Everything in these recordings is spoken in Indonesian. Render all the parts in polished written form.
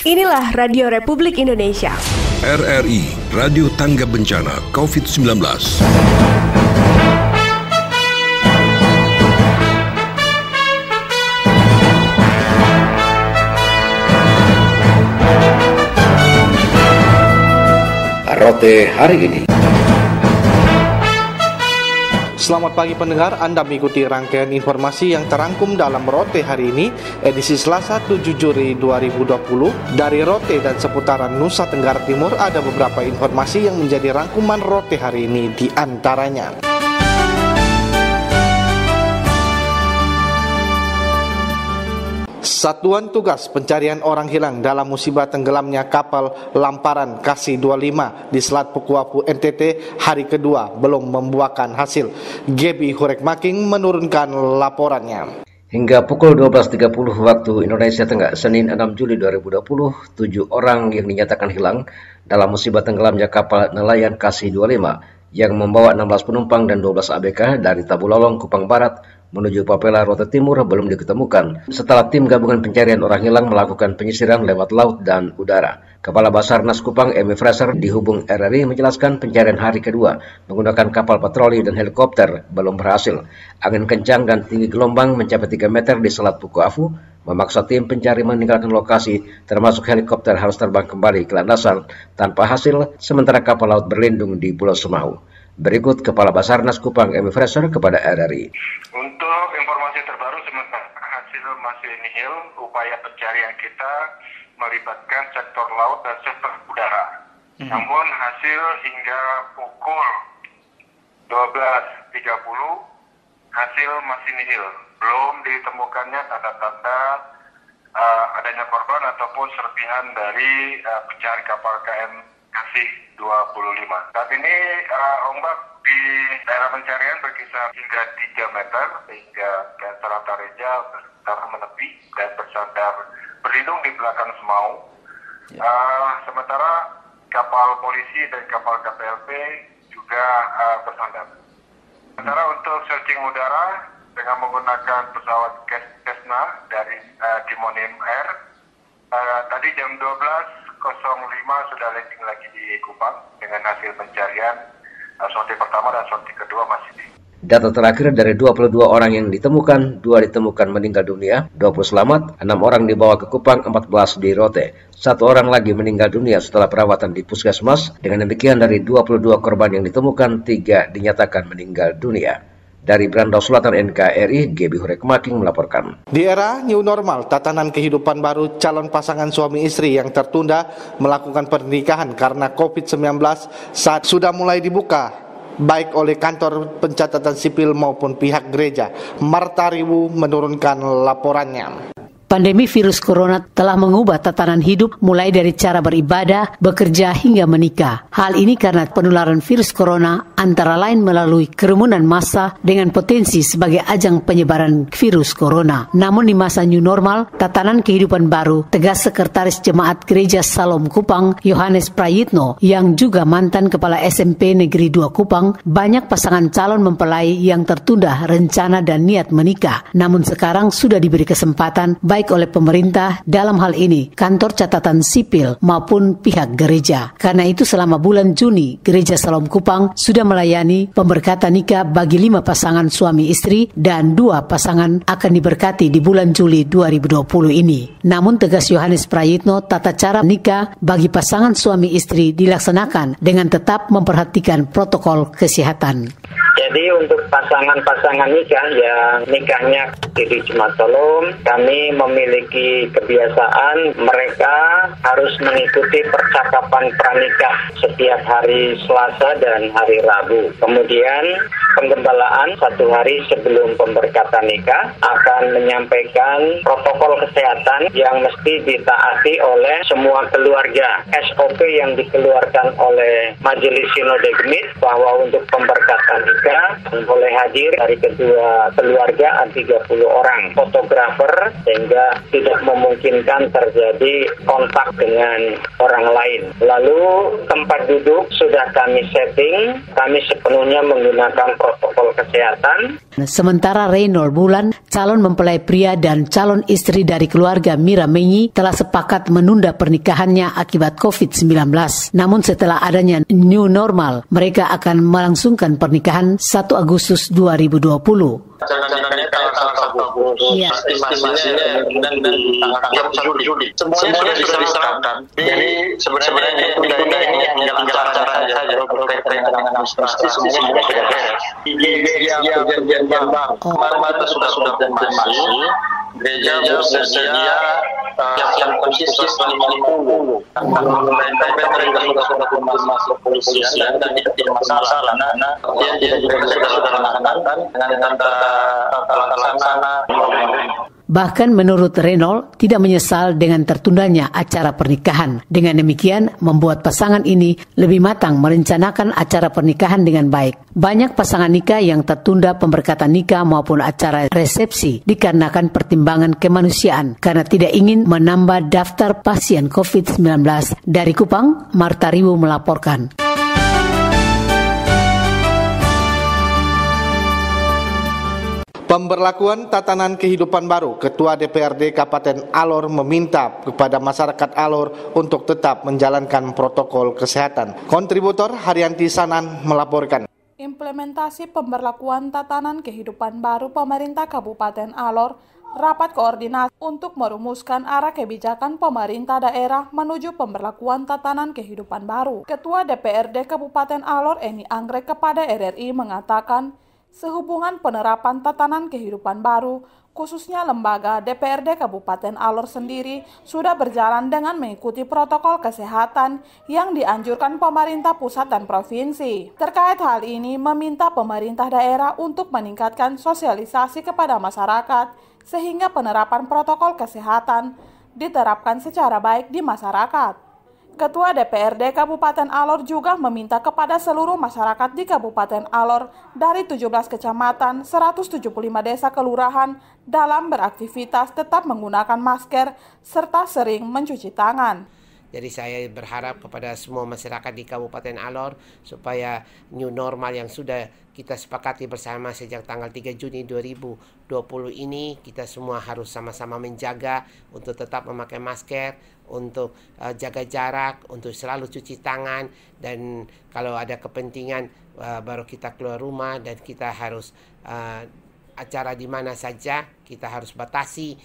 Inilah Radio Republik Indonesia. RRI, Radio Tangga Bencana COVID-19. Rote hari ini. Selamat pagi pendengar, Anda mengikuti rangkaian informasi yang terangkum dalam Rote hari ini, edisi Selasa 7 Juli 2020. Dari Rote dan seputaran Nusa Tenggara Timur ada beberapa informasi yang menjadi rangkuman Rote hari ini, di antaranya. Satuan Tugas Pencarian Orang Hilang dalam musibah tenggelamnya kapal Lamparan Kasih 25 di Selat Pukuapu NTT hari kedua belum membuahkan hasil. Gebi Hurekmaking menurunkan laporannya. Hingga pukul 12.30 waktu Indonesia Tengah, Senin 6 Juli 2020, 7 orang yang dinyatakan hilang dalam musibah tenggelamnya kapal nelayan Kasih 25 yang membawa 16 penumpang dan 12 ABK dari Tabulolong, Kupang Barat menuju Papela, Rote Timur belum diketemukan setelah tim gabungan pencarian orang hilang melakukan penyisiran lewat laut dan udara. Kepala Basarnas Kupang, Emi Fraser, dihubung RRI menjelaskan pencarian hari kedua menggunakan kapal patroli dan helikopter belum berhasil. Angin kencang dan tinggi gelombang mencapai 3 meter di Selat Pukuafu memaksa tim pencari meninggalkan lokasi, termasuk helikopter harus terbang kembali ke landasan tanpa hasil, sementara kapal laut berlindung di Pulau Semau. Berikut Kepala Basarnas Kupang, Emi Fraser, kepada RRI. Untuk informasi terbaru, sementara hasil masih nihil, upaya pencarian kita melibatkan sektor laut dan sektor udara. Namun hasil hingga pukul 12.30 hasil masih nihil. Belum ditemukannya tanda-tanda adanya korban ataupun serpihan dari pencari kapal KM Kasih 25. Saat ini ombak di daerah pencarian berkisar hingga 3 meter sehingga Cancer Atareja bersandar menepi dan bersandar berlindung di belakang Semau. Sementara kapal polisi dan kapal KPLP juga bersandar. Sementara untuk searching udara dengan menggunakan pesawat Cessna dari Timonim Air, tadi jam 12.05 sudah landing lagi di Kupang dengan hasil pencarian sorti pertama dan sorti kedua masih di. Data terakhir dari 22 orang yang ditemukan, 2 ditemukan meninggal dunia, 20 selamat, 6 orang dibawa ke Kupang, 14 di Rote. 1 orang lagi meninggal dunia setelah perawatan di Puskesmas. Dengan demikian dari 22 korban yang ditemukan, 3 dinyatakan meninggal dunia. Dari Brandau Selatan NKRI, Gebi Hurekmaking melaporkan. Di era new normal, tatanan kehidupan baru calon pasangan suami istri yang tertunda melakukan pernikahan karena COVID-19 saat sudah mulai dibuka, baik oleh kantor pencatatan sipil maupun pihak gereja. Marta Riwu menurunkan laporannya. Pandemi virus corona telah mengubah tatanan hidup mulai dari cara beribadah, bekerja hingga menikah. Hal ini karena penularan virus corona antara lain melalui kerumunan massa dengan potensi sebagai ajang penyebaran virus corona. Namun di masa new normal, tatanan kehidupan baru, tegas Sekretaris Jemaat Gereja Salom Kupang, Yohanes Prayitno, yang juga mantan Kepala SMP Negeri 2 Kupang, banyak pasangan calon mempelai yang tertunda rencana dan niat menikah. Namun sekarang sudah diberi kesempatan baik oleh pemerintah, dalam hal ini kantor catatan sipil maupun pihak gereja. Karena itu selama bulan Juni, Gereja Salom Kupang sudah melayani pemberkatan nikah bagi 5 pasangan suami istri dan 2 pasangan akan diberkati di bulan Juli 2020 ini. Namun tegas Yohanes Prayitno, tata cara nikah bagi pasangan suami istri dilaksanakan dengan tetap memperhatikan protokol kesehatan. Jadi untuk pasangan-pasangan nikah yang nikahnya di Jemaat Salom, kami memiliki kebiasaan mereka harus mengikuti percakapan pranikah setiap hari Selasa dan hari Rabu. Kemudian penggembalaan 1 hari sebelum pemberkatan nikah akan menyampaikan protokol kesehatan yang mesti ditaati oleh semua keluarga. SOP yang dikeluarkan oleh Majelis Sinode Gemit bahwa untuk pemberkatan nikah keluarga, boleh hadir dari kedua keluarga 30 orang, fotografer, sehingga tidak memungkinkan terjadi kontak dengan orang lain. Lalu tempat duduk sudah kami setting, kami sepenuhnya menggunakan protokol kesehatan. Sementara Reynold Bulan, calon mempelai pria dan calon istri dari keluarga Mira Menyi telah sepakat menunda pernikahannya akibat COVID-19. Namun setelah adanya new normal, mereka akan melangsungkan pernikahan 1 Agustus 2020. Iya. Estimasinya dan tanggal 1 Juli. Semuanya sudah diserahkan. Jadi sebenarnya tunda ini tinggal acara saja. Berkaitan dengan administrasi semua sudah beres. Perjanjian bank. Kemarin sudah konfirmasi. Gereja bersedia yang konsisten 50. Pemerintah sudah konfirmasi kepolisian dan tidak masalah. Dia sudah melaksanakan dengan tata laksana. Bahkan menurut Reynold tidak menyesal dengan tertundanya acara pernikahan. Dengan demikian membuat pasangan ini lebih matang merencanakan acara pernikahan dengan baik. Banyak pasangan nikah yang tertunda pemberkatan nikah maupun acara resepsi dikarenakan pertimbangan kemanusiaan karena tidak ingin menambah daftar pasien COVID-19. Dari Kupang, Marta Riwu melaporkan. Pemberlakuan tatanan kehidupan baru, Ketua DPRD Kabupaten Alor meminta kepada masyarakat Alor untuk tetap menjalankan protokol kesehatan. Kontributor Haryanti Sanan melaporkan. Implementasi pemberlakuan tatanan kehidupan baru pemerintah Kabupaten Alor rapat koordinasi untuk merumuskan arah kebijakan pemerintah daerah menuju pemberlakuan tatanan kehidupan baru. Ketua DPRD Kabupaten Alor Eni Anggrek kepada RRI mengatakan, sehubungan penerapan tatanan kehidupan baru, khususnya lembaga DPRD Kabupaten Alor sendiri sudah berjalan dengan mengikuti protokol kesehatan yang dianjurkan pemerintah pusat dan provinsi. Terkait hal ini, meminta pemerintah daerah untuk meningkatkan sosialisasi kepada masyarakat sehingga penerapan protokol kesehatan diterapkan secara baik di masyarakat. Ketua DPRD Kabupaten Alor juga meminta kepada seluruh masyarakat di Kabupaten Alor dari 17 kecamatan, 175 desa kelurahan dalam beraktivitas tetap menggunakan masker serta sering mencuci tangan. Jadi saya berharap kepada semua masyarakat di Kabupaten Alor supaya new normal yang sudah kita sepakati bersama sejak tanggal 3 Juni 2020 ini kita semua harus sama-sama menjaga untuk tetap memakai masker, untuk jaga jarak, untuk selalu cuci tangan, dan kalau ada kepentingan baru kita keluar rumah, dan kita harus acara di mana saja kita harus batasi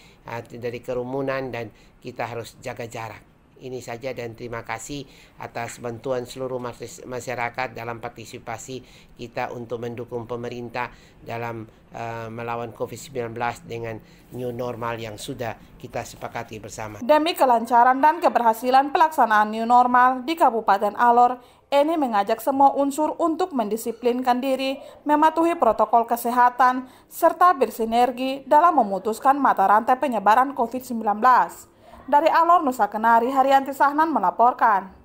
dari kerumunan dan kita harus jaga jarak. Ini saja dan terima kasih atas bantuan seluruh masyarakat dalam partisipasi kita untuk mendukung pemerintah dalam melawan COVID-19 dengan new normal yang sudah kita sepakati bersama. Demi kelancaran dan keberhasilan pelaksanaan new normal di Kabupaten Alor, Eni mengajak semua unsur untuk mendisiplinkan diri, mematuhi protokol kesehatan, serta bersinergi dalam memutuskan mata rantai penyebaran COVID-19. Dari Alor, Nusa Kenari, Haryanti Sahnan melaporkan.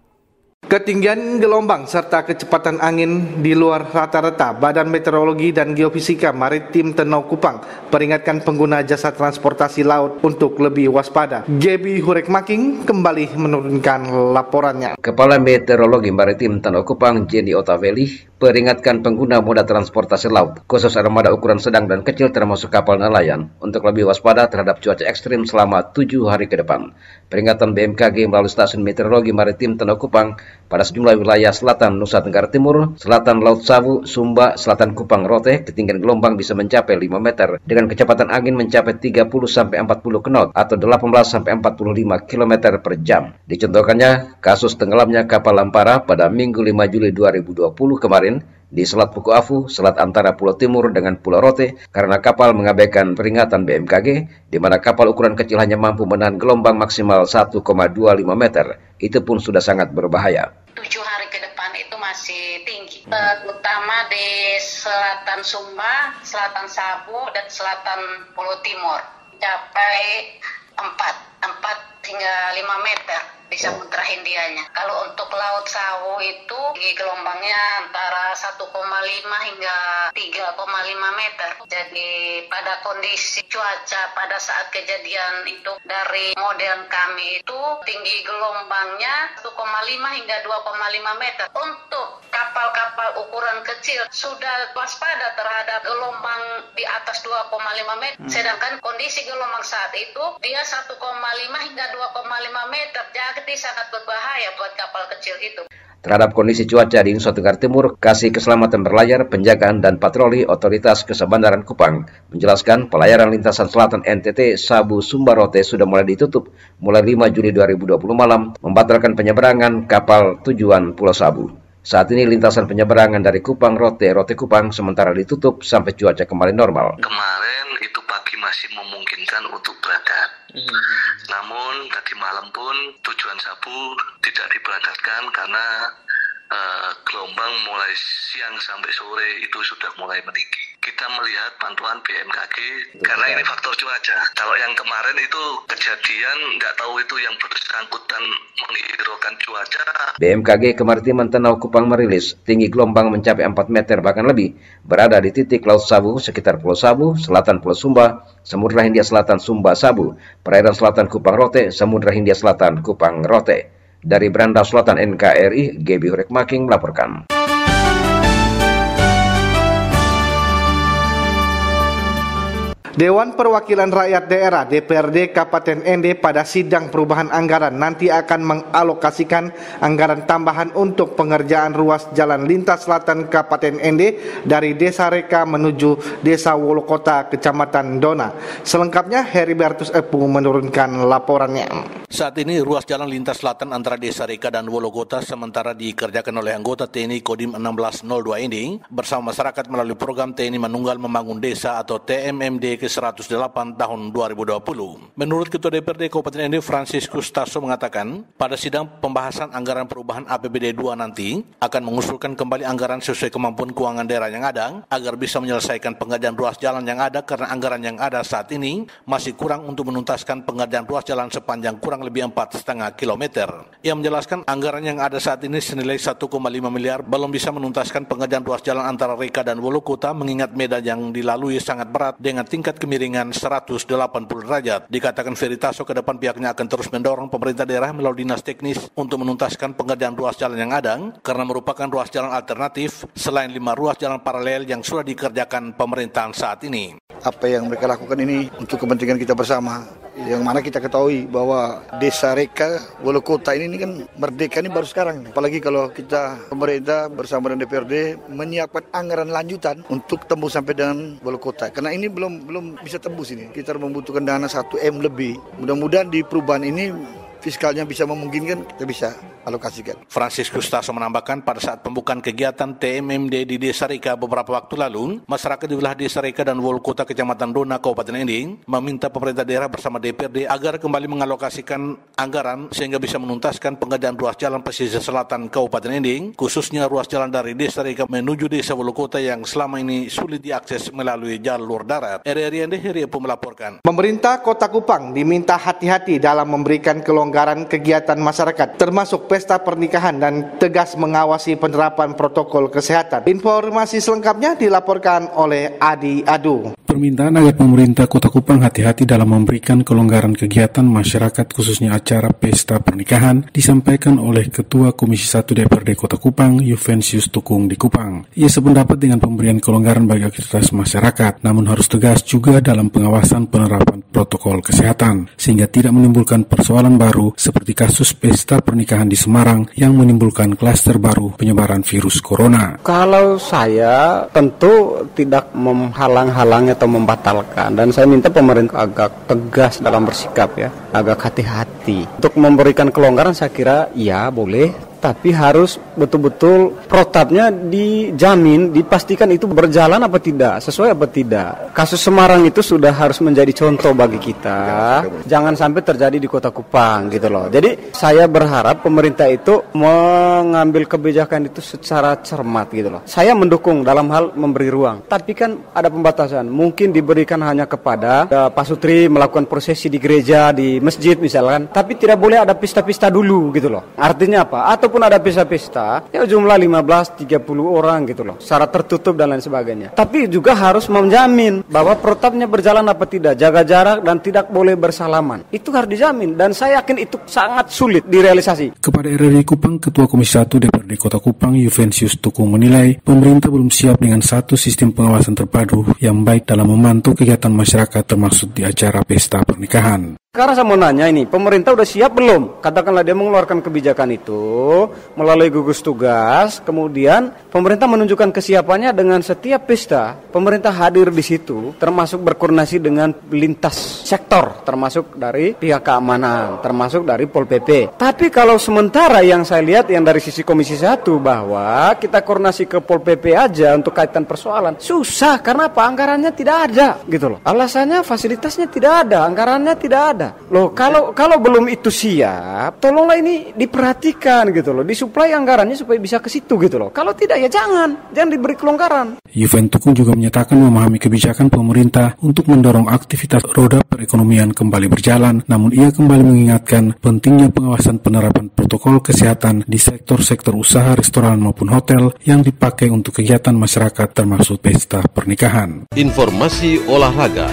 Ketinggian gelombang serta kecepatan angin di luar rata-rata, Badan Meteorologi dan Geofisika Maritim Tenau Kupang peringatkan pengguna jasa transportasi laut untuk lebih waspada. Gebi Hurekmaking kembali menurunkan laporannya. Kepala Meteorologi Maritim Tenau Kupang Jenny Otaveli peringatkan pengguna moda transportasi laut, khusus armada ukuran sedang dan kecil termasuk kapal nelayan, untuk lebih waspada terhadap cuaca ekstrim selama 7 hari ke depan. Peringatan BMKG melalui Stasiun Meteorologi Maritim Tenau Kupang pada sejumlah wilayah selatan Nusa Tenggara Timur, selatan Laut Sawu, Sumba, selatan Kupang Rote, ketinggian gelombang bisa mencapai 5 meter dengan kecepatan angin mencapai 30-40 knot atau 18-45 km per jam. Dicontohkannya kasus tenggelamnya kapal Lampara pada Minggu 5 Juli 2020 kemarin di Selat Puku Afu, selat antara Pulau Timur dengan Pulau Rote, karena kapal mengabaikan peringatan BMKG, di mana kapal ukuran kecil hanya mampu menahan gelombang maksimal 1,25 meter. Itu pun sudah sangat berbahaya. 7 hari ke depan itu masih tinggi, terutama di selatan Sumba, selatan Sabu, dan selatan Pulau Timur, mencapai 4 hingga 5 meter. bisa Samudra Hindianya. Kalau untuk Laut Sawu itu gelombangnya antara 1,5 hingga 3,5 meter. Jadi pada kondisi cuaca pada saat kejadian itu dari model kami itu tinggi gelombangnya 1,5 hingga 2,5 meter. Untuk kapal-kapal ukuran kecil sudah waspada terhadap gelombang di atas 2,5 meter. Sedangkan kondisi gelombang saat itu dia 1,5 hingga 2,5 meter. Jadi sangat berbahaya buat kapal kecil itu. Terhadap kondisi cuaca di Nusa Tenggara Timur, Kasih Keselamatan Berlayar, Penjagaan dan Patroli Otoritas Kesebandaran Kupang menjelaskan pelayaran lintasan selatan NTT Sabu Sumba Rote sudah mulai ditutup mulai 5 Juli 2020 malam, membatalkan penyeberangan kapal tujuan Pulau Sabu. Saat ini lintasan penyeberangan dari Kupang Rote Kupang sementara ditutup sampai cuaca kembali normal. Kemarin itu pagi masih memungkinkan untuk berangkat. Namun tadi malam pun tujuan Sabu tidak diberangkatkan karena gelombang mulai siang sampai sore itu sudah mulai meninggi. Kita melihat bantuan BMKG karena ini faktor cuaca. Kalau yang kemarin itu kejadian nggak tahu itu yang bersangkutan menghiraukan cuaca. BMKG Kemaritiman Tenau Kupang merilis tinggi gelombang mencapai 4 meter bahkan lebih, berada di titik Laut Sabu sekitar Pulau Sabu, Selatan Pulau Sumba, Samudra Hindia Selatan Sumba Sabu, Perairan Selatan Kupang Rote, Samudra Hindia Selatan Kupang Rote. Dari Beranda Selatan NKRI, Gebi Hurek Making melaporkan. Dewan Perwakilan Rakyat Daerah DPRD Kabupaten Ende pada sidang perubahan anggaran nanti akan mengalokasikan anggaran tambahan untuk pengerjaan ruas jalan lintas selatan Kabupaten Ende dari Desa Reka menuju Desa Wolokota, Kecamatan Dona. Selengkapnya Heribertus Epu menurunkan laporannya. Saat ini ruas jalan lintas selatan antara Desa Reka dan Wolokota sementara dikerjakan oleh anggota TNI Kodim 1602 ini bersama masyarakat melalui program TNI Manunggal Membangun Desa atau TMMD ke-108 tahun 2020. Menurut Ketua DPRD Kabupaten Ende Franciscus Tasso mengatakan, pada sidang pembahasan anggaran perubahan APBD 2 nanti akan mengusulkan kembali anggaran sesuai kemampuan keuangan daerah yang ada agar bisa menyelesaikan pengerjaan ruas jalan yang ada karena anggaran yang ada saat ini masih kurang untuk menuntaskan pengerjaan ruas jalan sepanjang kurang lebih 4,5 km. Ia menjelaskan anggaran yang ada saat ini senilai 1,5 miliar belum bisa menuntaskan pengerjaan ruas jalan antara Reka dan Wolokota mengingat medan yang dilalui sangat berat dengan tingkat kemiringan 180 derajat. Dikatakan Feritaso ke depan pihaknya akan terus mendorong pemerintah daerah melalui dinas teknis untuk menuntaskan pengerjaan ruas jalan yang ada karena merupakan ruas jalan alternatif selain 5 ruas jalan paralel yang sudah dikerjakan pemerintahan saat ini. Apa yang mereka lakukan ini untuk kepentingan kita bersama, yang mana kita ketahui bahwa Desa Reka Wolokota ini kan merdeka ini baru sekarang. Apalagi kalau kita pemerintah bersama dengan DPRD menyiapkan anggaran lanjutan untuk tembus sampai dengan Wolokota. Karena ini belum bisa tembus ini. Kita membutuhkan dana 1M lebih. Mudah-mudahan di perubahan ini fiskalnya bisa memungkinkan, kita bisa alokasikan. Franciscus Tasso menambahkan pada saat pembukaan kegiatan TMMD di Desa Reka beberapa waktu lalu, masyarakat di wilayah Desa Reka dan Wolokota Kecamatan Dona Kabupaten Ende meminta pemerintah daerah bersama DPRD agar kembali mengalokasikan anggaran sehingga bisa menuntaskan pengerjaan ruas jalan pesisir selatan Kabupaten Ende, khususnya ruas jalan dari Desa Reka menuju Desa Wolokota yang selama ini sulit diakses melalui jalur darat. RRI Ende Heriapu melaporkan. Pemerintah Kota Kupang diminta hati-hati dalam memberikan kelonggaran kegiatan masyarakat, termasuk pesta pernikahan dan tegas mengawasi penerapan protokol kesehatan. Informasi selengkapnya dilaporkan oleh Adi Adu. Permintaan agar pemerintah Kota Kupang hati-hati dalam memberikan kelonggaran kegiatan masyarakat khususnya acara pesta pernikahan disampaikan oleh Ketua Komisi 1 DPRD Kota Kupang, Juvensius Tukung di Kupang. Ia sependapat dengan pemberian kelonggaran bagi aktivitas masyarakat, namun harus tegas juga dalam pengawasan penerapan protokol kesehatan, sehingga tidak menimbulkan persoalan baru seperti kasus pesta pernikahan di Semarang yang menimbulkan klaster baru penyebaran virus corona. Kalau saya tentu tidak menghalang-halangi atau membatalkan, dan saya minta pemerintah agak tegas dalam bersikap ya, agak hati-hati. Untuk memberikan kelonggaran saya kira ya boleh, tapi harus betul-betul protapnya dijamin, dipastikan itu berjalan apa tidak, sesuai apa tidak. Kasus Semarang itu sudah harus menjadi contoh bagi kita, jangan sampai terjadi di Kota Kupang gitu loh. Jadi saya berharap pemerintah itu mengambil kebijakan itu secara cermat gitu loh. Saya mendukung dalam hal memberi ruang, tapi kan ada pembatasan. Mungkin diberikan hanya kepada pasutri melakukan prosesi di gereja, di masjid misalkan, tapi tidak boleh ada pesta-pesta dulu gitu loh. Artinya apa? Ataupun ada pesta-pesta, ya jumlah 15-30 orang gitu loh, secara tertutup dan lain sebagainya. Tapi juga harus menjamin bahwa protapnya berjalan apa tidak, jaga jarak dan tidak boleh bersalaman. Itu harus dijamin dan saya yakin itu sangat sulit direalisasi. Kepada RRI Kupang, Ketua Komisi 1 DPRD Kota Kupang, Yuvensius Tukung menilai pemerintah belum siap dengan satu sistem pengawasan terpadu yang baik dalam memantau kegiatan masyarakat termasuk di acara pesta pernikahan. Sekarang saya mau nanya ini, pemerintah udah siap belum? Katakanlah dia mengeluarkan kebijakan itu melalui gugus tugas, kemudian pemerintah menunjukkan kesiapannya dengan setiap pesta, pemerintah hadir di situ, termasuk berkoordinasi dengan lintas sektor, termasuk dari pihak keamanan, termasuk dari Pol PP. Tapi kalau sementara yang saya lihat yang dari sisi Komisi 1 bahwa kita koordinasi ke Pol PP aja untuk kaitan persoalan, susah karena apa? Anggarannya tidak ada gitu loh. Alasannya fasilitasnya tidak ada, anggarannya tidak ada. Loh, kalau belum itu siap, tolonglah ini diperhatikan gitu loh, disuplai anggarannya supaya bisa ke situ gitu loh. Kalau tidak ya jangan diberi kelonggaran. Yuven Tukung juga menyatakan memahami kebijakan pemerintah untuk mendorong aktivitas roda perekonomian kembali berjalan, namun ia kembali mengingatkan pentingnya pengawasan penerapan protokol kesehatan di sektor-sektor usaha restoran maupun hotel yang dipakai untuk kegiatan masyarakat termasuk pesta pernikahan. Informasi olahraga.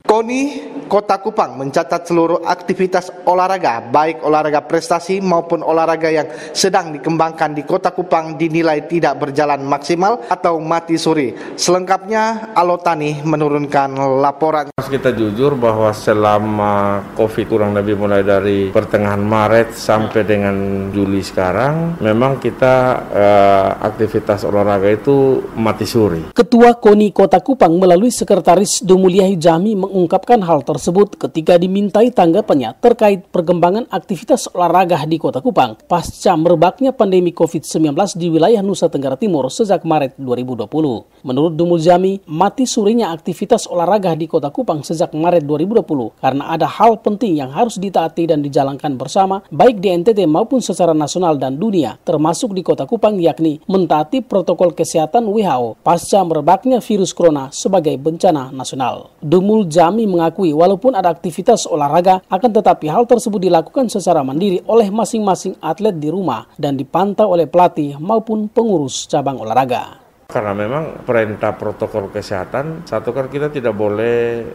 KONI Kota Kupang mencatat seluruh aktivitas olahraga, baik olahraga prestasi maupun olahraga yang sedang dikembangkan di Kota Kupang dinilai tidak berjalan maksimal atau mati suri. Selengkapnya Alotani menurunkan laporan. Kita jujur bahwa selama COVID kurang lebih mulai dari pertengahan Maret sampai dengan Juli sekarang, memang kita aktivitas olahraga itu mati suri. Ketua KONI Kota Kupang melalui Sekretaris Dumuliahi Jami mengungkapkan hal tersebut ketika dimintai tanggapannya terkait perkembangan aktivitas olahraga di Kota Kupang pasca merebaknya pandemi COVID-19 di wilayah Nusa Tenggara Timur sejak Maret 2020. Menurut Dumul Jami, mati surinya aktivitas olahraga di Kota Kupang sejak Maret 2020 karena ada hal penting yang harus ditaati dan dijalankan bersama baik di NTT maupun secara nasional dan dunia, termasuk di Kota Kupang, yakni mentaati protokol kesehatan WHO pasca merebaknya virus corona sebagai bencana nasional. Dumul Jami mengakui walaupun ada aktivitas olahraga, akan tetapi hal tersebut dilakukan secara mandiri oleh masing-masing atlet di rumah dan dipantau oleh pelatih maupun pengurus cabang olahraga. Karena memang perintah protokol kesehatan, satu kan kita tidak boleh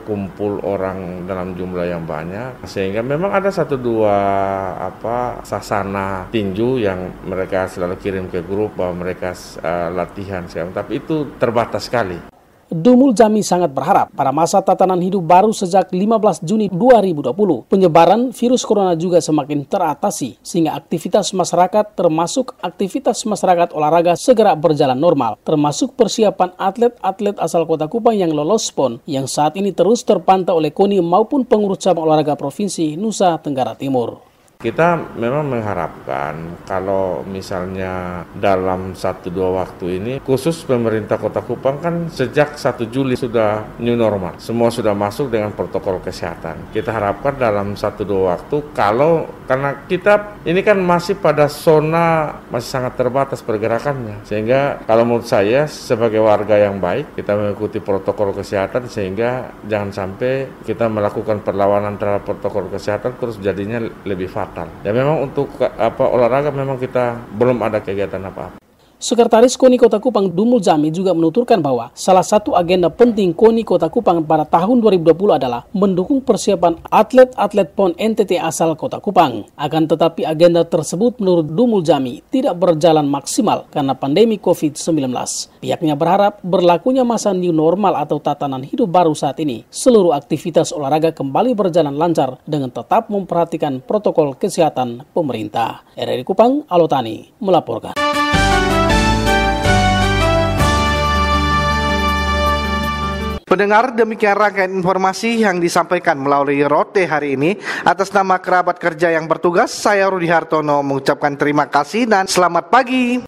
kumpul orang dalam jumlah yang banyak, sehingga memang ada 1-2 sasana tinju yang mereka selalu kirim ke grup bahwa mereka latihan sekarang, tapi itu terbatas sekali. Dumul Jami sangat berharap pada masa tatanan hidup baru sejak 15 Juni 2020, penyebaran virus corona juga semakin teratasi sehingga aktivitas masyarakat termasuk aktivitas masyarakat olahraga segera berjalan normal, termasuk persiapan atlet-atlet asal Kota Kupang yang lolos PON yang saat ini terus terpantau oleh KONI maupun pengurus cabang olahraga Provinsi Nusa Tenggara Timur. Kita memang mengharapkan kalau misalnya dalam 1-2 waktu ini, khusus pemerintah Kota Kupang kan sejak 1 Juli sudah new normal. Semua sudah masuk dengan protokol kesehatan. Kita harapkan dalam 1-2 waktu, karena kita ini kan masih pada zona masih sangat terbatas pergerakannya. Sehingga kalau menurut saya sebagai warga yang baik, kita mengikuti protokol kesehatan sehingga jangan sampai kita melakukan perlawanan terhadap protokol kesehatan terus jadinya lebih fatal. Dan memang untuk olahraga memang kita belum ada kegiatan apa-apa. Sekretaris KONI Kota Kupang Dumul Jami juga menuturkan bahwa salah satu agenda penting KONI Kota Kupang pada tahun 2020 adalah mendukung persiapan atlet-atlet PON NTT asal Kota Kupang. Akan tetapi agenda tersebut menurut Dumul Jami tidak berjalan maksimal karena pandemi COVID-19. Pihaknya berharap berlakunya masa new normal atau tatanan hidup baru saat ini, seluruh aktivitas olahraga kembali berjalan lancar dengan tetap memperhatikan protokol kesehatan pemerintah. RRI Kupang, Alotani melaporkan. Pendengar, demikian rangkaian informasi yang disampaikan melalui Rote hari ini. Atas nama kerabat kerja yang bertugas, saya Rudi Hartono mengucapkan terima kasih dan selamat pagi.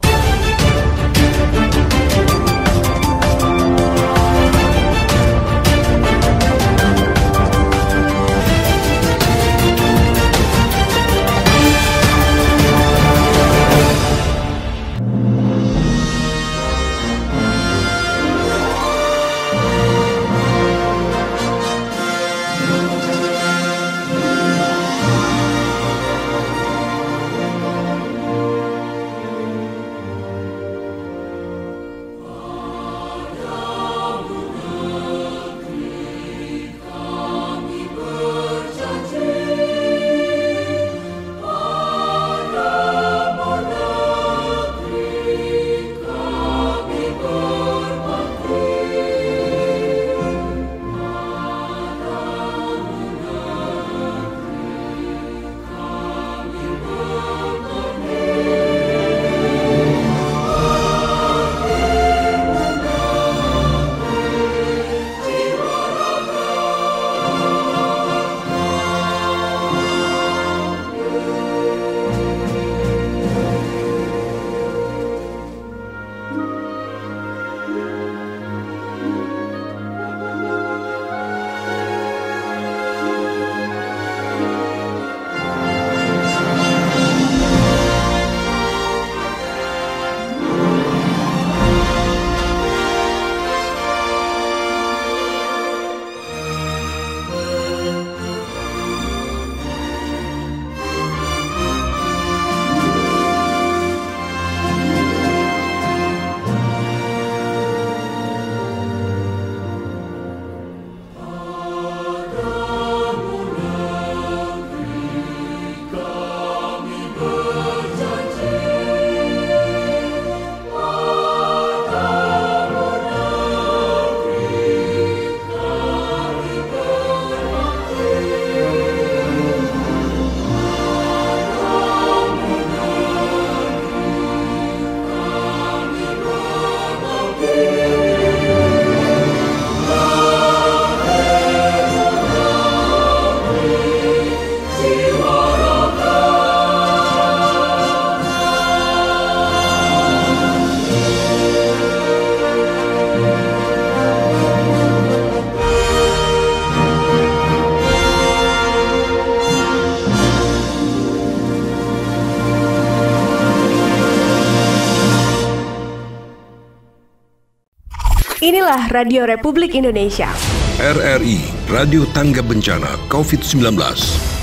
Inilah Radio Republik Indonesia. RRI, Radio Tangga Bencana COVID-19.